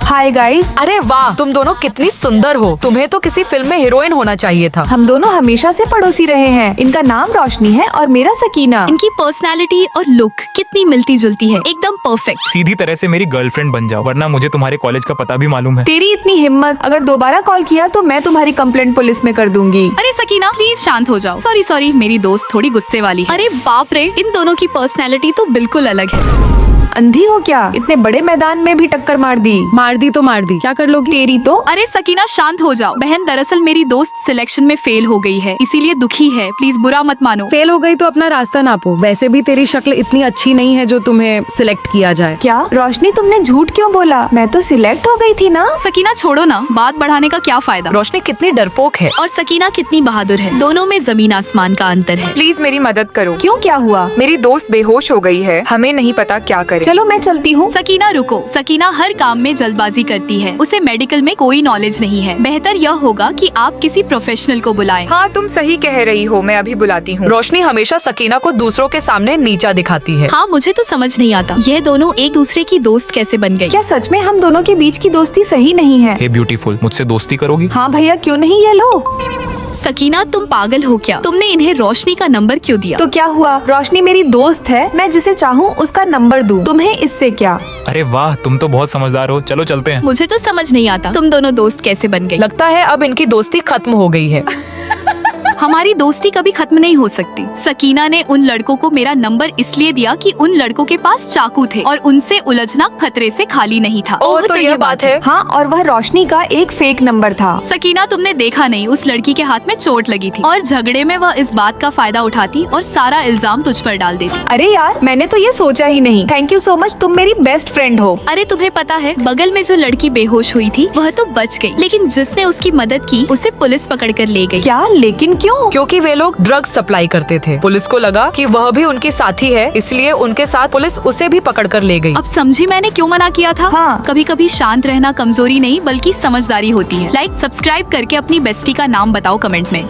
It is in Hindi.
Hi guys. अरे वाह, तुम दोनों कितनी सुंदर हो। तुम्हें तो किसी फिल्म में हीरोइन होना चाहिए था। हम दोनों हमेशा से पड़ोसी रहे हैं। इनका नाम रोशनी है और मेरा सकीना। इनकी पर्सनालिटी और लुक कितनी मिलती जुलती है, एकदम परफेक्ट। सीधी तरह से मेरी गर्लफ्रेंड बन जाओ, वरना मुझे तुम्हारे कॉलेज का पता भी मालूम है। तेरी इतनी हिम्मत, अगर दोबारा कॉल किया तो मैं तुम्हारी कंप्लेंट पुलिस में कर दूंगी। अरे सकीना प्लीज शांत हो जाओ। सॉरी, मेरी दोस्त थोड़ी गुस्से वाली है। अरे बाप रे, इन दोनों की पर्सनालिटी तो बिल्कुल अलग है। अंधी हो क्या? इतने बड़े मैदान में भी टक्कर मार दी। मार दी तो मार दी, क्या कर लोगी? तेरी तो। अरे सकीना शांत हो जाओ। बहन दरअसल मेरी दोस्त सिलेक्शन में फेल हो गई है, इसीलिए दुखी है। प्लीज बुरा मत मानो। फेल हो गई तो अपना रास्ता नापो। वैसे भी तेरी शक्ल इतनी अच्छी नहीं है जो तुम्हें सिलेक्ट किया जाए। क्या रोशनी, तुमने झूठ क्यों बोला? मैं तो सिलेक्ट हो गई थी ना। सकीना छोड़ो ना, बात बढ़ाने का क्या फायदा। रोशनी कितनी डरपोक है। और सकीना कितनी बहादुर है। दोनों में जमीन आसमान का अंतर है। प्लीज मेरी मदद करो। क्यों, क्या हुआ? मेरी दोस्त बेहोश हो गई है, हमें नहीं पता क्या करें। चलो मैं चलती हूँ। सकीना रुको। सकीना हर काम में जल्दबाजी करती है, उसे मेडिकल में कोई नॉलेज नहीं है। बेहतर यह होगा कि आप किसी प्रोफेशनल को बुलाएं। हाँ तुम सही कह रही हो, मैं अभी बुलाती हूँ। रोशनी हमेशा सकीना को दूसरों के सामने नीचा दिखाती है। हाँ मुझे तो समझ नहीं आता, यह दोनों एक दूसरे की दोस्त कैसे बन गई। क्या सच में हम दोनों के बीच की दोस्ती सही नहीं है? हे ब्यूटीफुल, मुझसे दोस्ती करोगी? हाँ भैया, क्यों नहीं, ये लो। सकीना तुम पागल हो क्या? तुमने इन्हें रोशनी का नंबर क्यों दिया? तो क्या हुआ? रोशनी मेरी दोस्त है, मैं जिसे चाहूँ उसका नंबर दूं। तुम्हें इससे क्या? अरे वाह, तुम तो बहुत समझदार हो। चलो चलते हैं। मुझे तो समझ नहीं आता तुम दोनों दोस्त कैसे बन गई। लगता है अब इनकी दोस्ती खत्म हो गई है। हमारी दोस्ती कभी खत्म नहीं हो सकती। सकीना ने उन लड़कों को मेरा नंबर इसलिए दिया कि उन लड़कों के पास चाकू थे और उनसे उलझना खतरे से खाली नहीं था। ओह तो यह बात है। हाँ, और वह रोशनी का एक फेक नंबर था। सकीना तुमने देखा नहीं, उस लड़की के हाथ में चोट लगी थी और झगड़े में वह इस बात का फायदा उठाती और सारा इल्जाम तुझ पर डाल देती। अरे यार, मैंने तो ये सोचा ही नहीं। थैंक यू सो मच, तुम मेरी बेस्ट फ्रेंड हो। अरे तुम्हें पता है, बगल में जो लड़की बेहोश हुई थी वह तो बच गई, लेकिन जिसने उसकी मदद की उसे पुलिस पकड़ कर ले गई। क्या? लेकिन क्यों? क्योंकि वे लोग ड्रग्स सप्लाई करते थे। पुलिस को लगा कि वह भी उनके साथी है, इसलिए उनके साथ पुलिस उसे भी पकड़ कर ले गई। अब समझी मैंने क्यों मना किया था। हाँ। कभी कभी शांत रहना कमजोरी नहीं बल्कि समझदारी होती है। लाइक सब्सक्राइब करके अपनी बेस्टी का नाम बताओ कमेंट में।